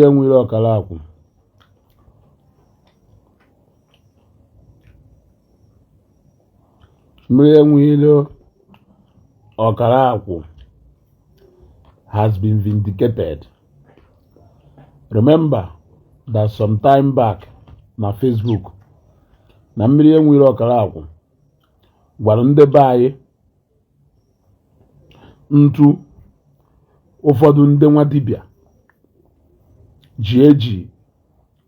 enwere ọkara akwụ mmiri enwere ọkara akwụ has been vindicated. Remember that some time back na Facebook na mmiri enwere ọkara akwụ gwara ndị be anyị ntu ụfọdụ ndị nwa dibịa ji eji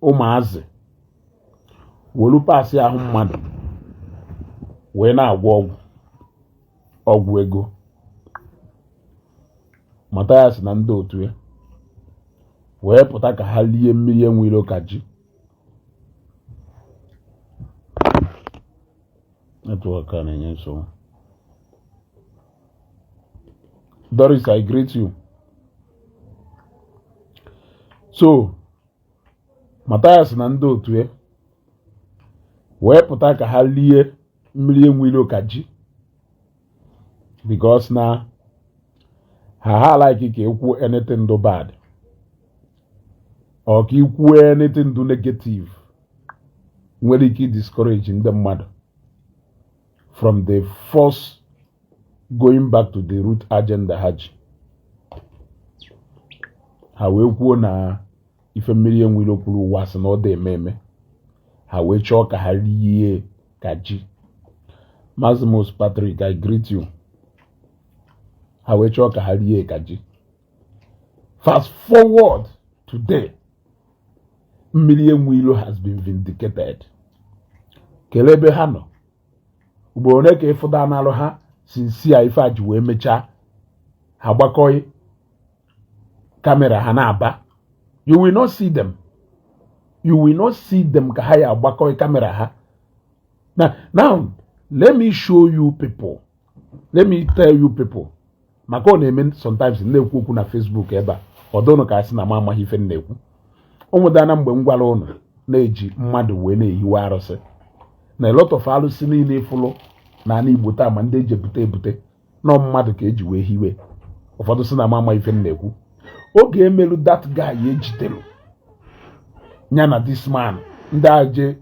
ụmụazị welu pasị ahụ mmadụ wee na-agwọ ọgwụ ego. Mathias na ndị otu ya wee pụta ka ha lie mmiri enwere ka ji. Network na-enye nsogbu. Doris, I greet you. So, Mathias na ndị otu ya wee pụta ka ha lie mmiri enwere ka ji because na ha like ka ekwu anything do bad or ka ikwu anything do negative nwere ike discourage ndị mmadụ from the first going back to the root agenda ha ji. Ha wee kwuo na ife mmiri enwere okpuru ụwa sị na ọ dị eme ha wee chọọ ka ha rie ka ji. Maximus Patrick, I greet you. Ha wee chọọ ka ha rie ka ji. Fast forward today, mmiri enwere has been vindicated. Kelee ebe ha nọ. Ugboro one ka ịfụda n'alụ ha since a ife aji wee mechaa ha gbakọị kamera ha na-aba. You will not see them. You will not see them ka ha ya agbakọị kamera ha. Now, let me show you people. Let me tell you people. Maka ọ na-eme sometimes na-ekwu okwu na Facebook ebe a. Ọdọnụ ka asị na m amaghị ife na-ekwu. Ụmụdana mgbe m gwara ụnụ na-eji mmadụ wee na-ehiwe arụsị. Na a lot of arụsị niile ịfụlụ na ana Igbo taa ma ndị eji ebute na mmadụ ka eji wee hiwe. Ụfọdụ sị na m amaghị ife na-ekwu. Oge emelu that guy ejidelu nya na this man ndị aje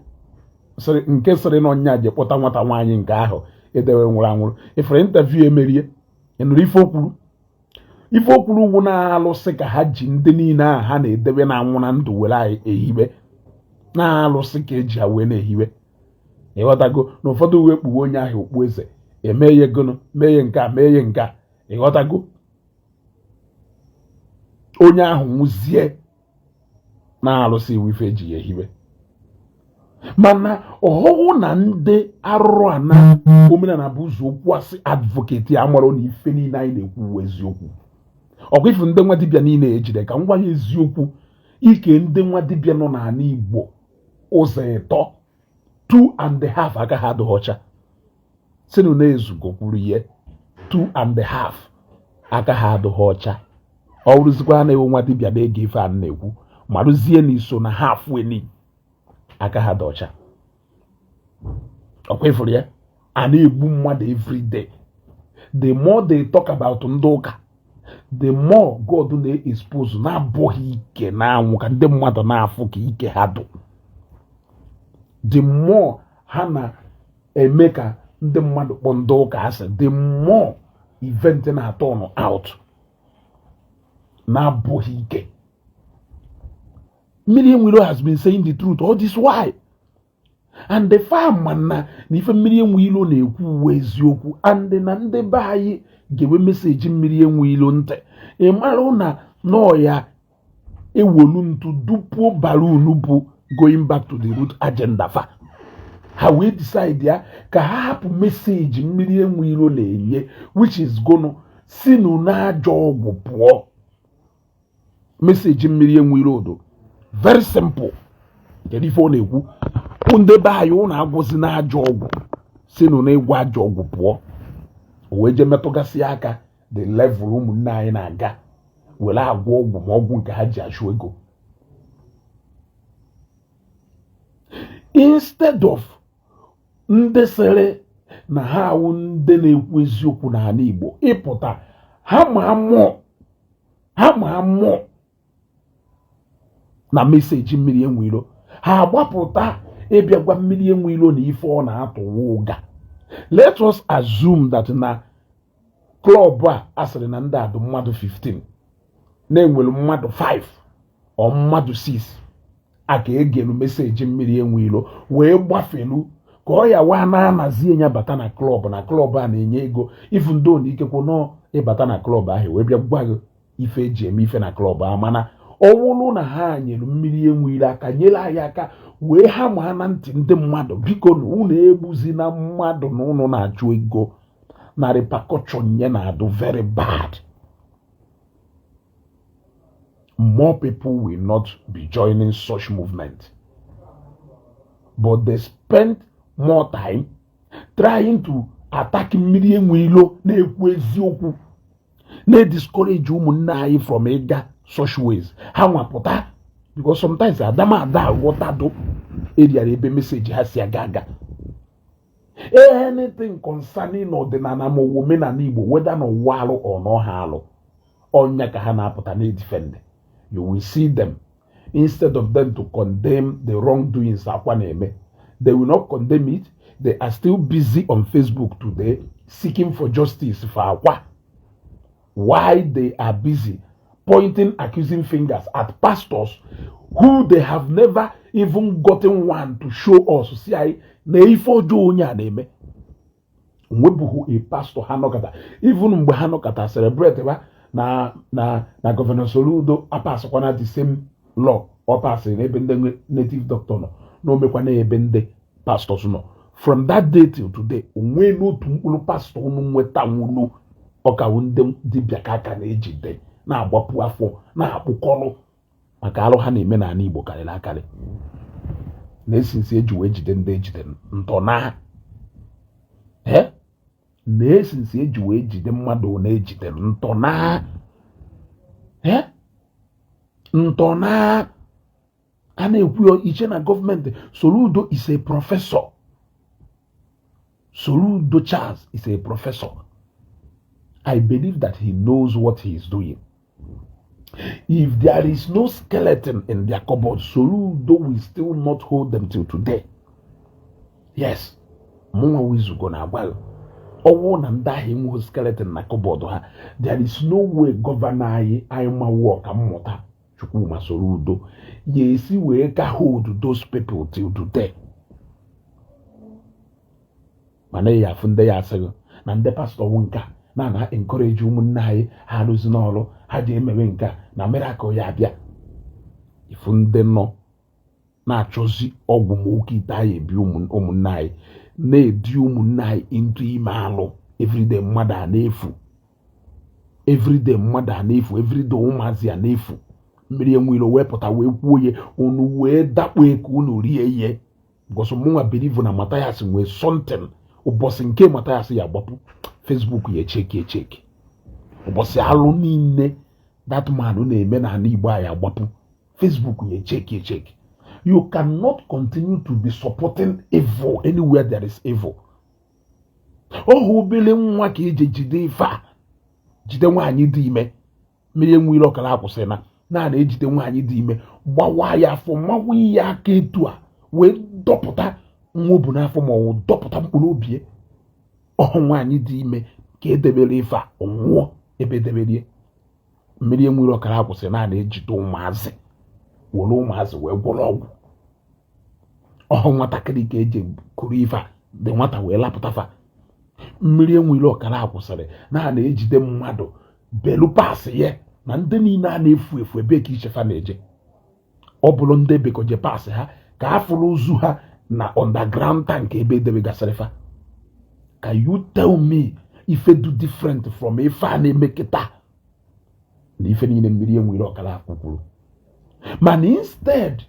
nke sịrị na ọnya je kpọta nwata nwaanyị nke ahụ edewe nwụrụ anwụrụ. Ifere interview emerie enụrụ ife okwuru ugwu na-alụsị ka ha ji ndị niile ahụ ha na-edebe na anwụ na ndụ were ehiwe na-alụsị ka eji ha wee na-ehiwe. Ịghọtago na ụfọdụ uwe kpuwe onye ahụ okpu eze eme ya gono mee ya nke a mee ya nke a. Ịghọtago onye ahụ nwụzie na-alụsị iwu ife eji ya ehiwe. Mana ọhụụ na ndị arụrụ a na omenala bụ ụzọ okwu asị advocate ya amara na ife niile anyị na-ekwu eziokwu. Ọkwa ife ndị nwa dibịa niile ejide ka ngwa ya eziokwu ike ndị nwa dibịa nọ n'ala Igbo ụzọ ịtọ 2.5 aka ha adịghị ọcha. Sinu na-ezugo kwuru ihe 2.5 aka ha adịghị ọcha. Ọ rụzikwa na-ewe nwa dibịa na-ege ife a na-ekwu ma rụzie na iso na half weni aka ha dị ọcha. Ọkwa ifuru ya a na-egbu mmadụ every day. The more they talk about ndị ụka the more God na-expose na-abụghị ike na-anwụ ka ndị mmadụ na-afụ ka ike ha dụ. The more ha na-eme ka ndị mmadụ kpọ ndị ụka asị the more event na-atọ ọnụ out na-abụghị ike. Mmiri enwere has been saying the truth all this while. And the farm na ife mmiri enwere na-ekwu uwe eziokwu and na ndị be anyị gewe meseji mmiri enwere ntị. Ị mara na n'ọya ewolu ntu dupuo balloon bụ going back to the root agenda fa. Ha wee decide ya ka ha hapụ meseji mmiri enwere na-enye which is gonna sinu na ajọ ọgwụ pụọ. Meseji mmiri enwere odo very simple. Kedu ife ọ na-ekwu? Ndị be anyị ụnụ agwụzi na ajọ ọgwụ sinu na ịgwa ajọ ọgwụ pụọ. O wee je metụgasị aka the level ụmụnne anyị na-aga were agwọ ọgwụ ma ọgwụ nke ha ji achụ ego. Instead of ndị sịrị na ha awụ ndị na-ekwu eziokwu n'ala Igbo ịpụta ha ma mmụọ na meseji mmiri enwe ilo ha agbapụta ịbịa gwa mmiri enwe ilo na ife ọ na-atụwa ụga. Let us assume that na klọb a asịrị na ndị adụ mmadụ 15 na-enwere mmadụ 5 ọ mmadụ 6 a ka egelu meseji mmiri enwe ilo wee gbafelu ka ọ ya wa na-anazi enya bata na klọb a na-enye ego ifu ndị ona ikekwe nọ ịbata na klọb ahụ wee bịa gwa gị ife eji eme ife na klọb ahụ. Mana ọ wụrụ na ha nyere mmiri enwe ilo aka nyere anyị aka wee ha ma na ntị ndị mmadụ biko na unu egbuzi na mmadụ na unu na-achụ ego na repercussion ya na-adụ very bad. More people will not be joining such movement, but they spend more time trying to attack mmiri enwe ilo na-ekwu eziokwu na-discourage ụmụnne anyị from ịga such ways. Ha nwapụta because sometimes adamada aghọtado area ebe message ha si aga. Anything concerning ọdịnala ma omenala Igbo whether na ụwa alụ or na ọha alụ ọnya ka ha na-apụta na-edefend. You will see them instead of them to condemn the wrongdoings akwa na-eme, they will not condemn it. They are still busy on Facebook today seeking for justice for akwa. Why they are busy pointing accusing fingers at pastors who they have never even gotten one to show us. See, I na ife ọjọọ onye a na-eme nwebughị a pastor ha nọkọta even mgbe ha nọkọta celebrate ba na Governor Soludo apasịkwana the same law ọ pasịrị n'ebe ndị native doctor nọ na omekwa na ebe ndị pastors nọ. From that day till today onwe n'otu mkpụrụ pastor unu nweta nwulu ọkawu ndị dibịa ka aka na-ejide na-agbapụ afọ na-akpụkọrọ maka alụ ha na-eme n'ala Igbo karịrị akarị. Na-esinsi eji wee jide ndị ejide ntọna na-esinsi eji wee jide mmadụ na-ejide ntọna a na-ekwu iche na gọọmenti. Soludo is a professor. Soludo Charles is a professor. I believe that he knows what he is doing. If there is no skeleton in their cupboard, Soludo will still not hold them till today. Yes, Mwa Wizugo na well. Owo na ndahi mu skeleton na cupboard ha. There is no way governor I ma work amota Chukwuma Soludo. Yesi we ka hold those people till today. Mana ya funde ya sego na nde pastor wonka na encourage ụmụnne anyị ha arụzi n'ọrụ ha ji emewe nka na miracle ya abịa. Ifu ndị nọ na-achọzi ọgwụ ma oke ite anyị ebi ụmụnne anyị na-edi ụmụnne anyị into ime alụ everyday mmadụ a na-efu everyday ụmụazị a na-efu. Mmiri enwe ilo wepụta wee kwuo ye unu wee dakpo eke unu rie ihe because mụnwa believe na Mathias nwee something ụbọchị nke Mathias ya agbapụ Facebook ya echeki ụbọchị alụ niile that man na-eme na ala Igbo anyị agbapụ Facebook ya echeki. You cannot continue to be supporting evil anywhere there is evil. Oh, obele nwa ka eje jide ife a jide nwaanyị dị ime mmiri enwe ilo kala akwụsị na ejide nwaanyị dị ime gbawa ya afọ mawa ya aka etu a wee dọpụta nwa bụ n'afọ ma ọ dọpụta mkpụrụ obi nwaanyị dị ime ka edebere ife a ọnwụọ ebe edeberie. Mmiri enwe ilo kala akwụsị na ejide ụmụazị were ụmụazị wee gwọrọ ọgwụ nwatakịrị ka eji kụrụ ife a dị nwata wee lapụta fa. Mmiri enwe ilo kala akwụsịrị na ejide mmadụ belu pasị ya na ndị niile a na-efu efu ebe ka ichefa na-eje ọ bụrụ ndị bekoje pasị ha ka afụrụ ozu ha na underground tank ebe edebegasịrị fa. Can you tell me ife do different from ife a na-eme kịta na ife niile mmiri enwe ilo kala akwụkwụrụ? Man, instead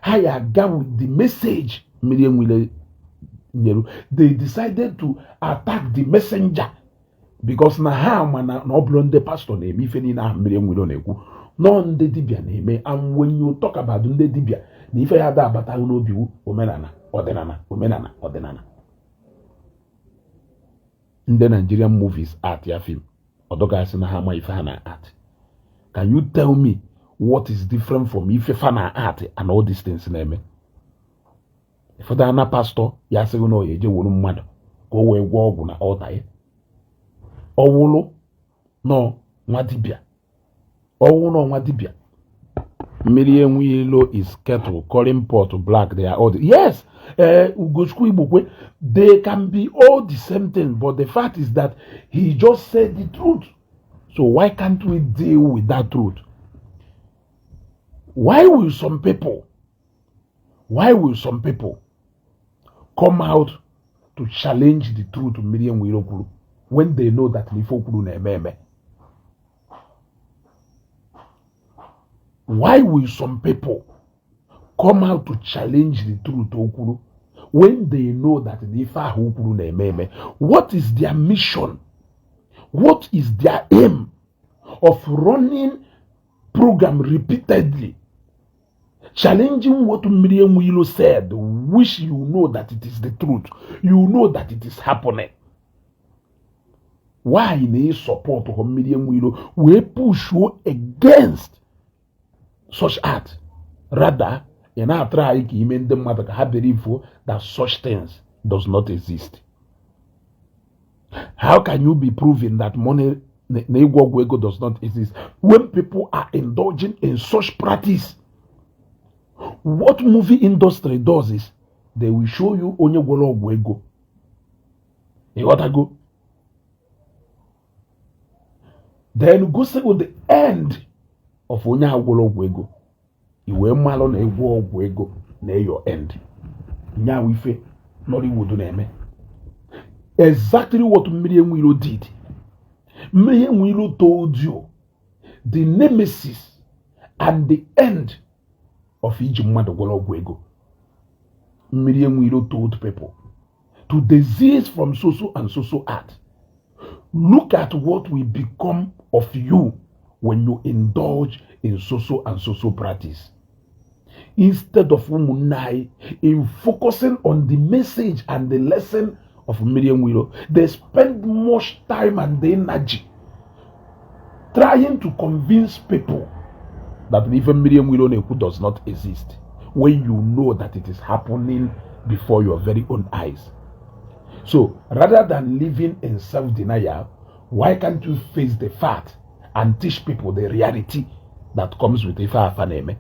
ha ya aga with the message mmiri enwe ilo nyeru, they decided to attack the messenger because na ha ma na ọ bụrụ ndị pastor na-eme ife niile ahụ mmiri enwe ilo na-ekwu nọ ndị dibịa na-eme. And when you talk about ndị dibịa na ife ya da abata n'obi omenala ọdịnala. Ndị Nigerian movies art ya film ọdọgasị na ha ma ife ha na art. Can you tell me what is different from ife fana art and all these things na-eme. Ifọdụ ana pastor ya sịrị na oye je wuru mmadụ ka o wee gwọọ ọgwụ na ọta ya. Ọwụlụ nọ nwa dibịa. Ọwụ nọ nwa dibịa. Mmiri enwe ilo is kettle, calling pot black, they are all yes. Ugochukwu Igbokwe, they can be all the same thing, but the fact is that he just said the truth. So why can't we deal with that truth? Why will some people come out to challenge the truth to Miriam Wirokuru when they know that Nifokuru na-eme? Why will some people come out to challenge the truth Okuru when they know that Nifa Okuru na-eme? What is their mission? What is their aim of running program repeatedly? Challenging what Miriam Wilo said, which you know that it is the truth. You know that it is happening. Why they support Miriam Wilo? We push you against such art. Rather, in our try to make them have belief that such things does not exist. How can you be proving that money does not exist when people are indulging in such practice? What movie industry does is they will show you onye gwolo ogwego. You gotta go. Then go say on the end of onye gwolo ogwego. Iwe malo na egwo ogwego na your end. Nya wife Nollywood na-eme. Exactly what Miriam Wilo did. Miriam Wilo told you the nemesis and the end of each mmadụ gwọrọ ọgwụ ego. Miriam Wilo told people to desist from so and so art. Look at what will become of you when you indulge in so and so practice. Instead of umunai in focusing on the message and the lesson of Miriam Wilo, they spend much time and energy trying to convince people that even Miriam Wilo Neku does not exist, when you know that it is happening before your very own eyes. So rather than living in self-denial, why can't you face the fact and teach people the reality that comes with Ifa Afaneme?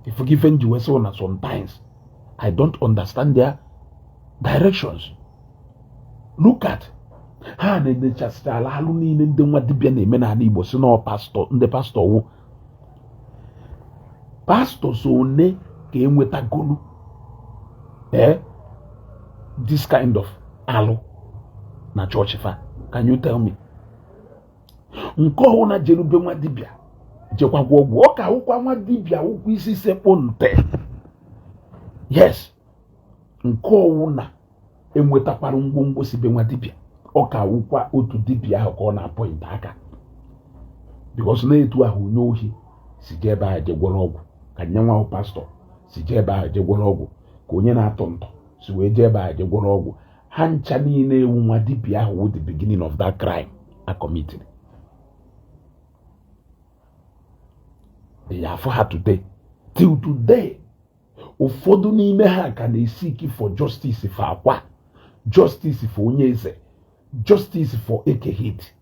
If you give NGO sometimes, I don't understand their directions. Look at ha na-enechasịala alụ niile ndị nwa dibịa na-eme n'ala Igbo si na pastor ndị pastor wụ pastor so one ka enweta golu this kind of alụ na church fa. Can you tell me? Nke ọhụụ na jerube nwa dibịa jekwa gwọgwụ ọ ka ụkwa nwa dibịa ụkwụ isi sekpụ nte. Yes, nke ọhụụ na enwetakwara ngwongwo si be nwa dibịa ọ ka ụkwa otu dibịa ahụ ka ọ na-apọịnta aka, because na etu ahụ onye ohi si jee ebe ahụ je gwọrọ ọgwụ, ka nye nwa pastor si jee ebe ahụ je gwọrọ ọgwụ, ka onye na-atọ ntọ si wee jee ebe ahụ je gwọrọ ọgwụ. Ha ncha niile ewu nwa dibịa ahụ with the beginning of that crime are committed. They are for her today. Till today, ụfọdụ n'ime ha ka na-esiki for justice for akwa, justice for onye eze, justice for ekehit.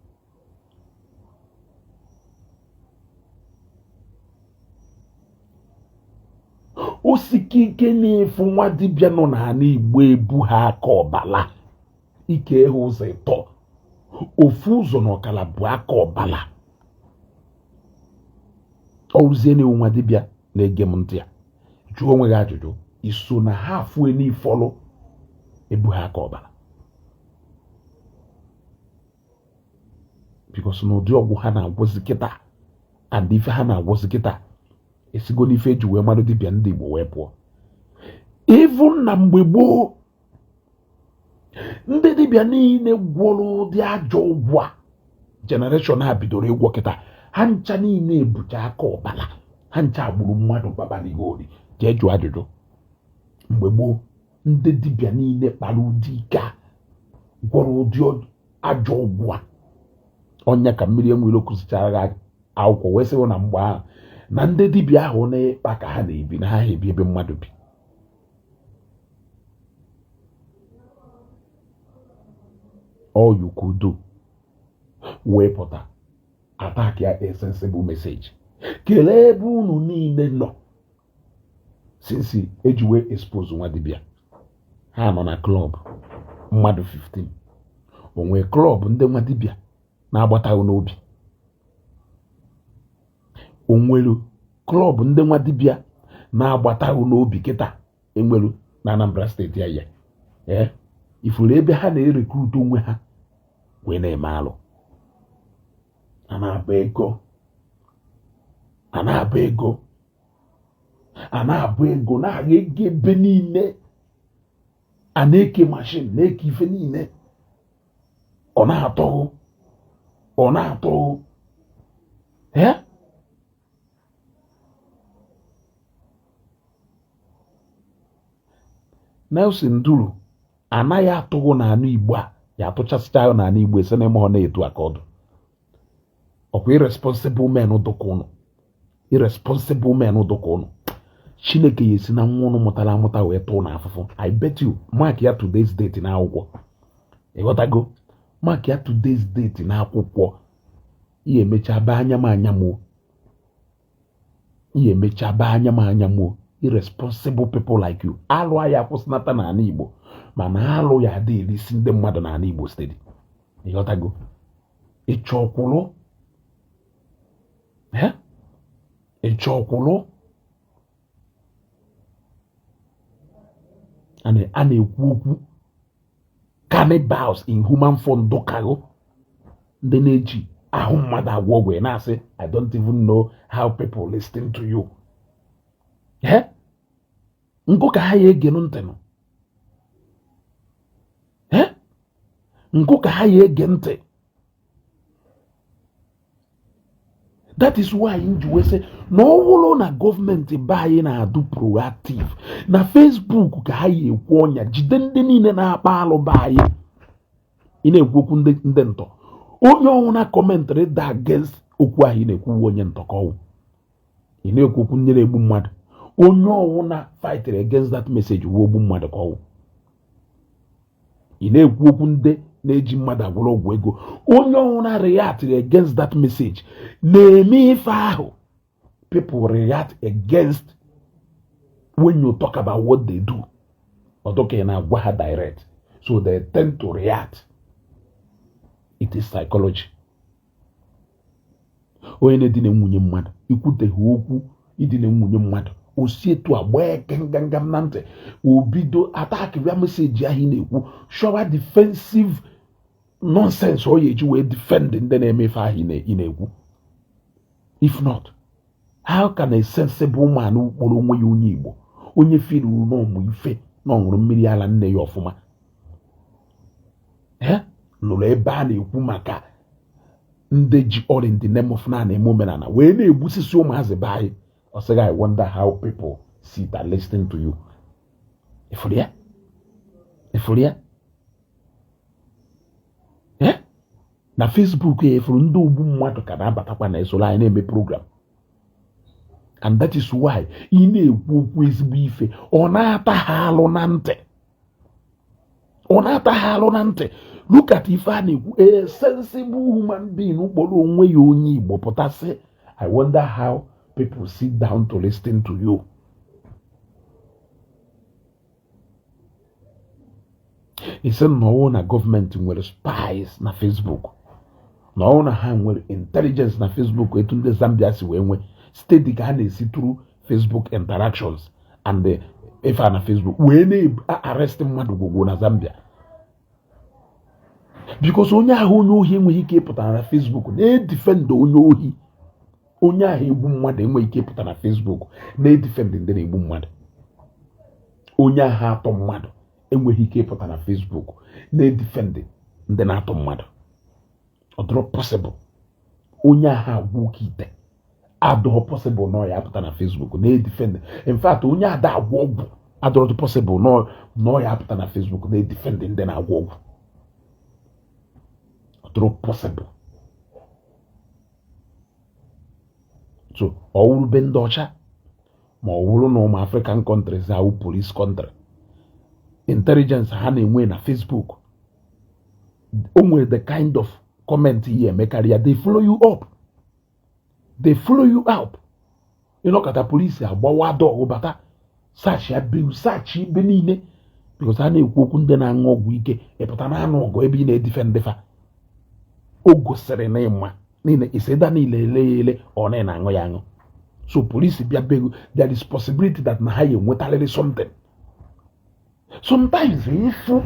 Osiki ike na-efu nwa dibịa nọ n'ala Igbo ebu ha aka ọbala ike ha ụzọ ịtọ, ofu ụzọ na ọkala bụ aka ọbala. Ọrụzie na nwa dibịa na-ege m ntị a, jụọ onwe gị ajụjụ, iso na ha afụ n'ifọlụ ebu ha aka ọbala? Because n'ụdị ọgwụ ha na-agwọzi kịta and ife ha na-agwọzi kịta esigo n'ife eji wee mmadụ dibịa ndị Igbo wee pụọ. Even na mgbe gboo, ndị dibịa niile gwọrọ ụdị ajọ ụgwọ a generation ha bidoro ịgwọ kịta, ha ncha niile ebucha aka ọbala, ha ncha agburu mmadụ babaligori. Jee jụọ ajụjụ, mgbe gboo ndị dibịa niile kpara ụdị ike a gwọrọ ụdị ajọ ụgwọ a, ọnya ka Miriam Wilo kụzichara akwụkwọ wee sịrị na mgbe ahụ na ndị dibịa ahụ na-ekpa ka ha na-ebi na ha ebi ebe mmadụ bi. All you could do wee pụta attack ya a sensible message. Kelee ebe unu niile nọ since eji wee expose nwa dibịa. Ha nọ na club mmadụ 15. Onwe club ndị nwa dibịa na-agbataghị n'obi. Onwelu club ndị nwa dibịa na-agbataghị n'obi kịta enwelu na Anambra steeti ya. Ifuru ebe ha na-erekrut onwe ha wee na-eme alụ. A na-abụ ego na-agha ego ebe niile. A na-eke mashin na-eke ife niile. Ọ na-atọghụ Nelson Duru anaghị atụghụ n'anụ Igbo a ya atụchasịcha ahụ n'anụ Igbo ese na-eme ọ na-etu aka ọdụ. Ọkwa irresponsible men dụka ụnụ. Chineke ya esi na nwa ụnụ mụtara amụta wee tụọ n'afụfụ. I bet you mark ya today's date na akwụkwọ. Ịghọtago? Mark ya today's date na akwụkwọ. Ihe emecha ba anya m anya m. Irresponsible people like you. Alụ ya kwụsịnata n'ala Igbo mana alụ ya adị erisi ndị mmadụ n'ala Igbo steeti. Ịghọtago? Ịchọkwụlụ a na-ekwu okwu cannibals in human form dụkago ndị na-eji ahụ mmadụ agwọ ọgwụ na-asị I don't even know how people listen to you. Nkụ ka ha ya ege ntị nọ. Nkụ ka ha ya ege ntị. That is why nji wee sị na ọ bụrụ na gọọmenti be anyị na-adụ proactive na Facebook ka ha ya ekwu ọnya jide ndị niile na-akpa alụ be anyị. Ị na-ekwu okwu ndị ntọ. Onye ọnwụ na kọmentrị da against okwu ahụ ị na-ekwu onye ntọ ka ọnwụ. Ị na-ekwu okwu ndị na-egbu mmadụ. Onye ọnwụ na fight against that message wuo ogbu mmadụ ka ọnwụ. Ị na-ekwu okwu ndị na-eji mmadụ agwụrụ ọgwụ ego. Onye ọnwụ na react against that message na-eme ife ahụ. People react against when you talk about what they do. Ọdọka na-agwa ha direct. So they tend to react. It is psychology. Onye na-edina nwunye mmadụ ikwuteghi okwu idina nwunye mmadụ osi etu agba eke ngangam na ntị obido attack via message ahụ na-ekwu showa defensive nonsense o yeji wee defend ndị na-eme ife ahụ ị na-ekwu. If not, how can a sensible man kpọrọ onwe ya onye Igbo onye firu n'ọmụ ife na ọṅụrụ mmiri ala nne ya ọfụma nụrụ ebe a na-ekwu maka ndị ji all in the name of na-eme omenala wee na-egbusisi ụmụazị be anyị. I say, I wonder how people sit and listen to you. Ifuria? Na Facebook ifuru ndị ugbu mmadụ ka na-abatakwa na esoro anyị na-eme program. And that is why ị na-ekwu okwu ezigbo ife ọ na-ata ha alụ na ntị. Look at ife a na-ekwu a sensible human being kpọrọ onwe ya onye Igbo pụta sị I wonder how people sit down to listen to you. He said no na gọọmenti nwere spies na Facebook. No na ha nwere intelligence na Facebook etu ndị Zambia si wee nwee steady ka ha na-esi through Facebook interactions and ife na Facebook wee na-arrest mmadụ gwogwo na Zambia. Because onye ahụ onye ohi enweghị ike ịpụta na Facebook na-edefend onye ohi. Onye ahụ egbu mmadụ enweghị ike ịpụta na Facebook na-edefend ndị na-egbu mmadụ. Onye ahụ atọ mmadụ enweghị ike ịpụta na Facebook na-edefend ndị na-atọ mmadụ. Ọ dịrọ possible. Onye ahụ agwụ oke ite adịrọ possible na ya apụta na Facebook na-edefend. In fact, onye ada agwọ ọgwụ adịrọ possible na ya apụta na Facebook na-edefend ndị na-agwọ ọgwụ. Ọ dịrọ possible. So all been docha, more no African countries are police country. Intelligence hana enwe na Facebook. Only the kind of comment here make career, they follow you up. They follow you up. You know, kata police agbawa dog bata search ya be search be niile because ana ekwu okwu ndị na-aṅụ ọgwụ ike epụta na anụ ọgụ ebe ị na-edife ndefa o gosiri na ịma niile iseda niile ele ọ na-aṅụ ya aṅụ. So police bịa begu, there is possibility that na ha enwetarịrị something. Sometimes ifu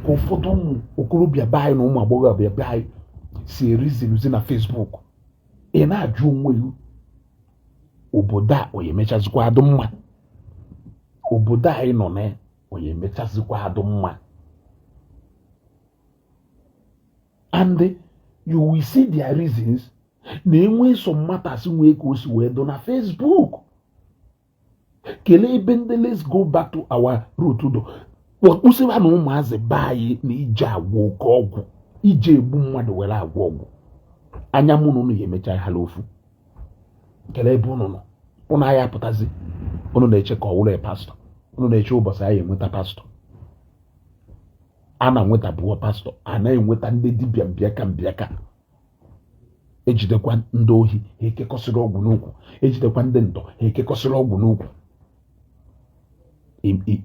ka ụfọdụ ụmụ okorobịa be anyị na ụmụ agbọghọbịa be anyị si erizi na Facebook ị na-ajụ onwe gị obodo a onye mechazikwa adụ mma, obodo anyị nọ na onye mechazikwa adụ mma. And you will see their reasons na enwe some matters nwee ka o si wee dụ na Facebook. Kelee ebe ndị let's go back to our root do kpụsịwa na ụmụazị be anyị na ije agwọ oke ọgwụ ije egbu mmadụ were agwọ ọgwụ anya mụ na unu ya emecha ha ofu. Kelee ebe unu nọ unu agha apụtazi unu na-eche ka ọ wụrụ pastọ, unu na-eche ụbọchị anyị enweta pastọ, a na-enweta bụọ pastọ, a na-enweta ndị dibịa mbịaka ejidekwa ndị ohi ha ekekọsịrị ọgwụ n'ukwu, ejidekwa ndị ntọ ha ekekọsịrị ọgwụ n'ukwu.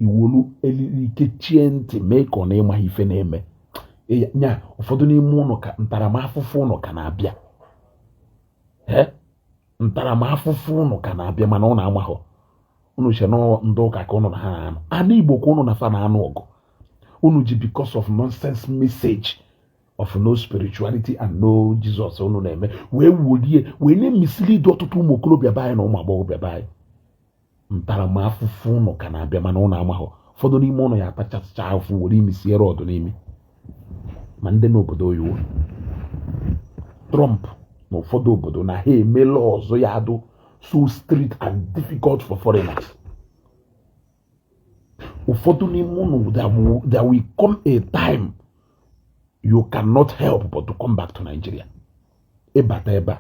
Iwolu eliri ike chie ntị mee ka ọ na-ịmaghị ife na-eme nya ụfọdụ n'ime ụnụ ka ntaramahụhụ ụnụ ka na-abịa ntaramahụhụ ụnụ ka na-abịa mana ọ na-amaghọ unu che ndị ụka ka unu na ha na-anụ ana Igbo ka unu na fa na-anụ ọgụ unu ji because of nonsense message of no spirituality and no Jesus unu na-eme wee wolie wee na-emislead ọtụtụ ụmụ okorobịa be anyị na ụmụ agbọghọbịa be anyị. Ntaramahụhụ unu ka na-abịa mana unu amaghọ ụfọdụ n'ime unu ya atachasịcha afụ were imisiere ọdụ n'imi ma ndị n'obodo oyiwo Trump na ụfọdụ obodo na ha emela ọzọ ya adụ so strict and difficult for foreigners. Ụfọdụ n'ime unu there will come a time you cannot help but to come back to Nigeria. Ịbata ebe a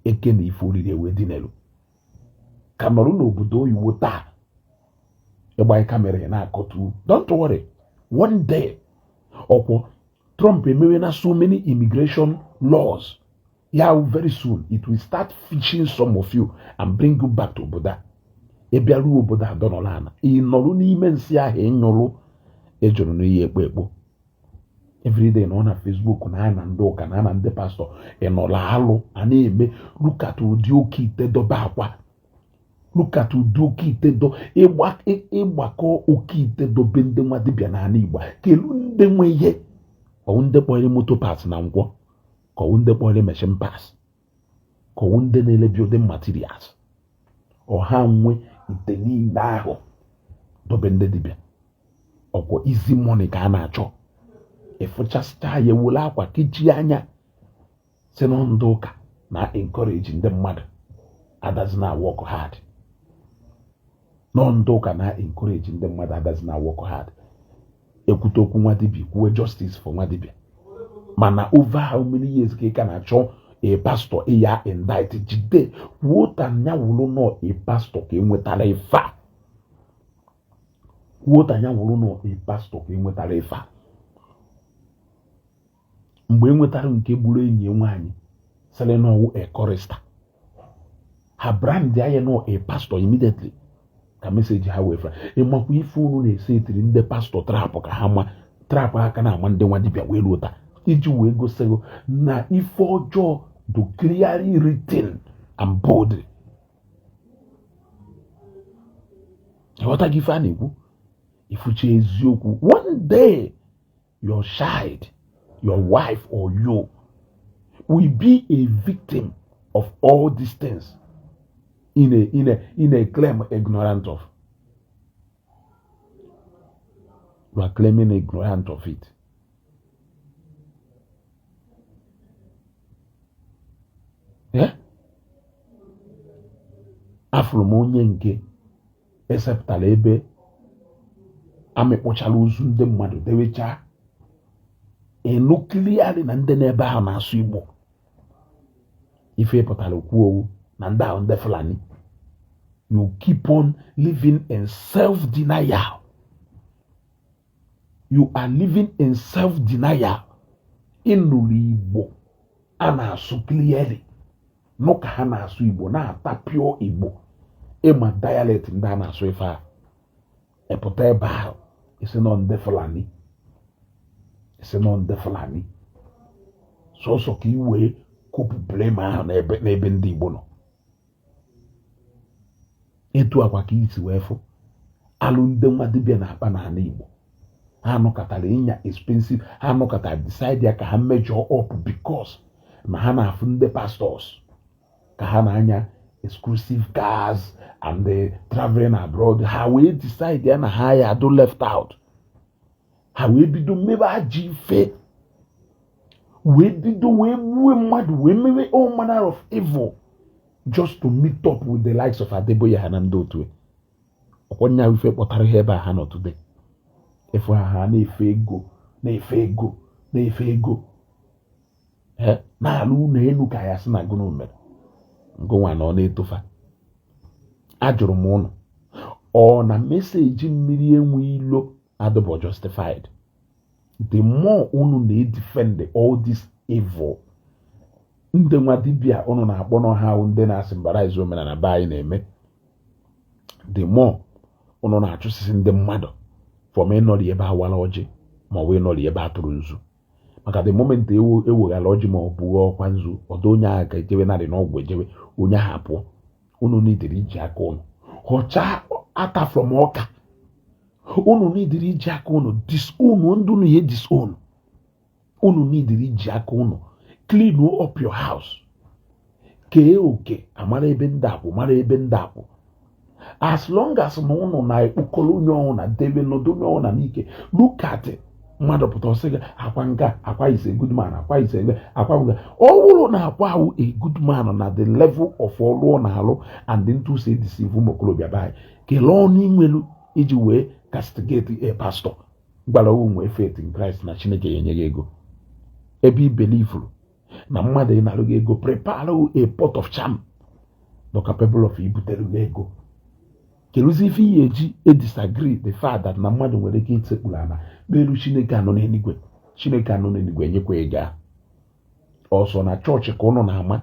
eke na ife oriri ewe dị n'elu ka nọrọ n'obodo oyiwo taa ịgba kamera ya na-akọtu. Don't worry, one day ọkwọ Trump emewe na so many immigration laws. Yeah, very soon it will start fishing some of you and bring you back to obodo a. Ebiaru obodo a dọnọla ana ị nọrọ n'ime nsị ahụ ịnyụrụ ejụrụ n'ihe ekpo everyday nọ na Facebook na ana ndị ụka na ana ndị pastọ ị nọrọ alụ a na-eme lukata ụdị oke ite doba akwa lukata ụdị oke ite do ịgbakọ oke ite dobe ndị nwa dibịa na ana Igbo kelu ndị nwe ihe ọwụ ndị kpọrọ moto pas na ngwọ ka ọwụ ndị kpọrọ machine pass ka ọwụ ndị na-ele building materials ọha nwe ite niile ahụ dobe ndị dibịa ọkwọ easy money ka a na-achọ ịfụchasịcha ya ewole akwa kechie anya si na ndị ụka na encourage ndị mmadụ adazi na work hard nọ ndị ụka na encourage ndị mmadụ adazi na work hard ekwute okwu nwa dibịa kwuwe justice for nwa dibịa mana over how many years ka ị ka na-achọ a pastor ya indict jide kwuo tanya wulu nọ a pastor ka enwetara ifa kwuo tanya wulu nọ a pastor ka enwetara ifa mgbe enwetara nke gburu enyi nwaanyị sele n'ọwụ a chorister ha brand ya nọ a pastor immediately ka message ha wefra ịmakwa ife unu na-ese etiri ndị pastor trap ka ha ma trap aka na-ama ndị nwa dibịa wee lụta iji wee gosigo na ife ọjọọ do clearly written and bold. What I give an ifuche eziokwu one day your child, your wife or you will be a victim of all these things in a claim ignorant of. You are claiming ignorant of it. Yeah? Afro onye nke esepụtara ebe amịkpọchara ozu ndị mmadụ dewecha enukliarị na ndị n'ebe ahụ na-asụ Igbo ife pụtara okwu owu na ndị ahụ ndị Fulani. You keep on living in self-denial. You are living in self-denial. Ịnụrụ Igbo a na-asụ clearly. Nụ ka ha na-asụ Igbo na-ata pure Igbo. Ịma dialect ndị a na-asụ ife a. Epụta ebe ahụ. Isi nọ ndị Fulani. Isi nọ ndị Fulani. Sọsọ ka i wee kopụ blame ahụ n'ebe ndị Igbo nọ. Etu akwa ka isi wee fụ alụ ndị nwa dibịa na-akpa n'ala Igbo. Ha nọkọtara ịnya expensive, ha nọkọtara decide ya ka ha major up because na ha na-afụ ndị pastors ka ha na-anya exclusive cars and the traveling abroad. Ha wee decide ya na ha ya do left out. Ha wee bido mmebe ajọ ife, wee bido wee gbuo mmadụ, wee mewe all manner of evil just to meet up with the likes of Adeboye ha na ndị otu. Ọkwanya ife kpọtara ihe ebe a ha nọ today. Efu ha na-efe ego, na-efe ego, na-efe ego. Na-alụ ụlọ elu ka ya sị na gụnụ mere. Ngụnwa na ọ na-etofa. Ajụrụ m ụnụ, ọ na meseji mmiri enwe ilo adịbọ justified? The more unu na-edefend all this evil, ndị nwa dibịa unu na-akpọ n'ọha ndị na-asymbolize omenala be anyị na-eme, the more unu na-achụsisi ndị mmadụ from ịnọrị ebe awala ọjị ma ọ bụ ịnọrị ebe atụrụ nzu. Maka the moment eweghara ọjị ma ọ bụ ọkwa nzu, ọdụ onye agha ga-ejewe narị n'ọgwụ ejewe, onye ahụ apụọ. Unu nidiri iji aka unu họchaa ata from ọka. Unu nidiri iji aka unu disown ndị unu ihe disown. Unu nidiri iji aka unu clean up your house. Kee oke amara ebe ndị apụ, mara ebe ndị apụ. As long as na unu na-ekpukọrọ onye ọhụụ na debe n'ọdụ onye ọhụụ na n'ike, look at it. Mmadụ pụta ọsị gị akwa nga, akwa is a good man, akwa is akwa nga. Ọ bụrụ na akwa ahụ a good man na the level of ọrụ ọ na-alụ and into say deceive ụmụ okorobịa be anyị, kelee ọnụ inwelu iji wee castigate a pastor. Gwara onwe faith in Christ na Chineke ya enye gị ego. Ebe i believe na mmadụ ị na-alụ gị ego, prepare a pot of charm the capable of ibutere gị ego. Keluzi ife ihe eji disagree the fact that na mmadụ nwere ike itekpuru ana n'elu Chineke anọ n'eluigwe. Chineke anọ n'eluigwe enyekwa ego a. Also na chọọchị ka ụnụ na-ama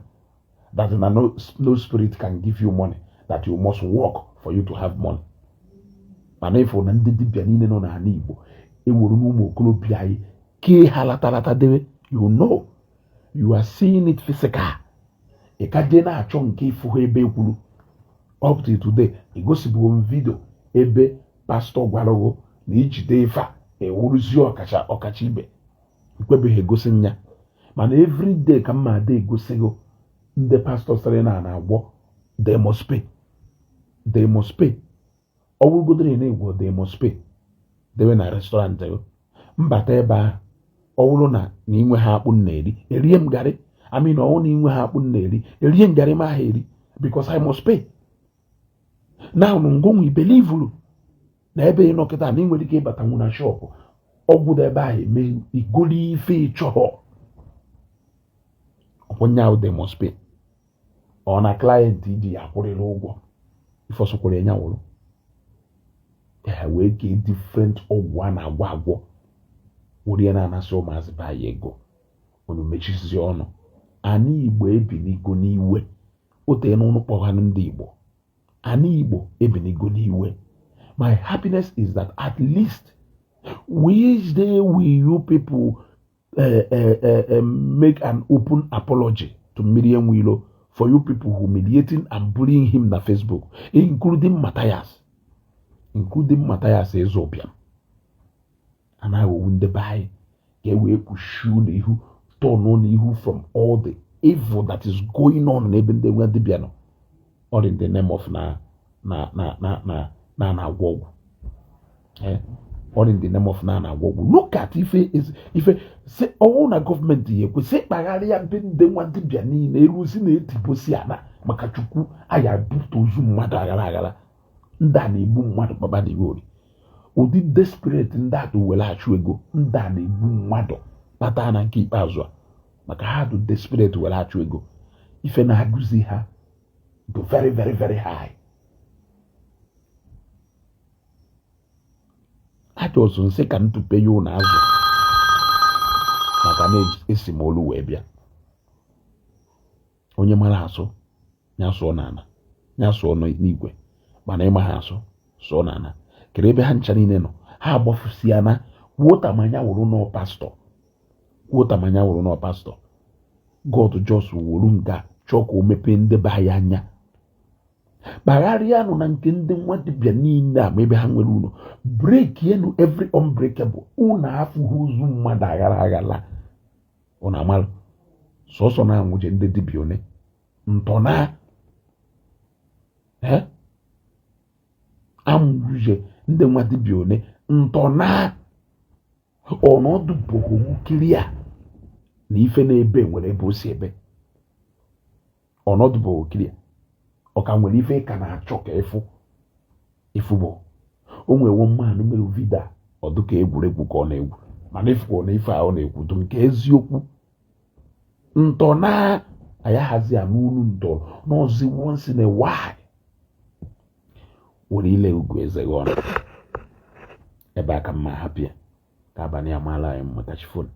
that na no spirit can give you money, that you must work for you to have money. Mana ifo na ndị dibịa niile nọ n'ala Igbo ewuru n'ụmụ okorobịa anyị kee ha latalata debe. You know, you are seeing it physical. Ị ka je na-achọ nke ifu ha ebe ekwuru. Up to today, egosibugo m video ebe pastor gwarago na ijide ife a ewuruzi ọkacha ibe. Ikwebeghị egosi nya. Mana every day ka mma ada egosigo ndị pastor sịrị na-agwọ, they must pay. They must pay. Ọ bụrụgodere na-egwo they must pay. Dewe na restaurant mbata ebe ahụ, ọ bụrụ na inwe ha akpụ na-eri, erie m garị. I mean, ọ na inwe ha akpụ na-eri, erie m garị ma ha eri because I must pay. Now ngonwe believe na ebe ị nọkịta na ị nwere ike ịbata nwụ na shop ọgwụ ebe ahụ eme igoli ife ịchọrọ. Ọkwanye ahụ they must pay. Ọ na client iji ya akwụrịrị ụgwọ ifọsọkwara enya wụrụ. Ya wee kee different ọgwụ a na-agwọ agwọ wụrụ ya na-anasị ụmụazị be anyị ego. Unu mechisizi ọnụ. Anyị Igbo ebinigo n'iwe. Ote n'ụnụ kpọha ndị Igbo. Anyị Igbo ebinigo n'iwe. My happiness is that at least which day will you people make an open apology to Miriam Wilo for you people humiliating and bullying him na Facebook, including Matthias Ezobiam. And I will win the buy. Get we pursue the who turn on the who from all the evil that is going on in even the where the piano. All in the name of na wogu. All in the name of na wogu. Look at if say all na government here we say bagari ya the one the piani na erusi na etiposiana makachuku aya buto zu mmadụ agara nda na egbu mmadụ baba na igori. Ụdị desperate ndị a welachi ego ndị a na-egbu mmadụ kpata na nke ikpeazụ a maka ha dị desperate welachi ego ife na-agụzi ha to very, very, very high. I just want to say, can to pay you now. Maka esi m olu wee bịa. Onye mara asụ ya sụọ n'ala ya sụọ n'igwe mana ịma ha asụ sụọ n'ala kere ebe ha ncha niile nọ ha agbafusiana wotamanya wụrụ nọ pastọ God just wụrụ nga chọọ ka o mepee ndị be anyị anya kpagharịanụ na nke ndị nwa dibịa niile a ma ebe ha nwere unu brekienu every unbreakable unu afụghị ụzụ mmadụ aghala unu amalụ sọsọ na anwụje ndị dibịa one ntọna amụje ndị nwa dibịa one ntọna ọnọdụ bohowu kiria na ife na-ebe nwere ebe o si ebe ọnọdụ bohowu kiria ọka nwere ife ka na-achọ ka ịfụ bụ o nwewo mmanụ mere vida ọdụ ka egwuregwu ka ọ na-egwu mana ifukwa na ife a ọ na-ekwu dum nke eziokwu ntọna anyị hazi n'unu ntọ n'ọzi once in a while were ile ugwu eze gị ọnụ ebe aka mma hapịa ka abalị amaala anyị mmụtachifon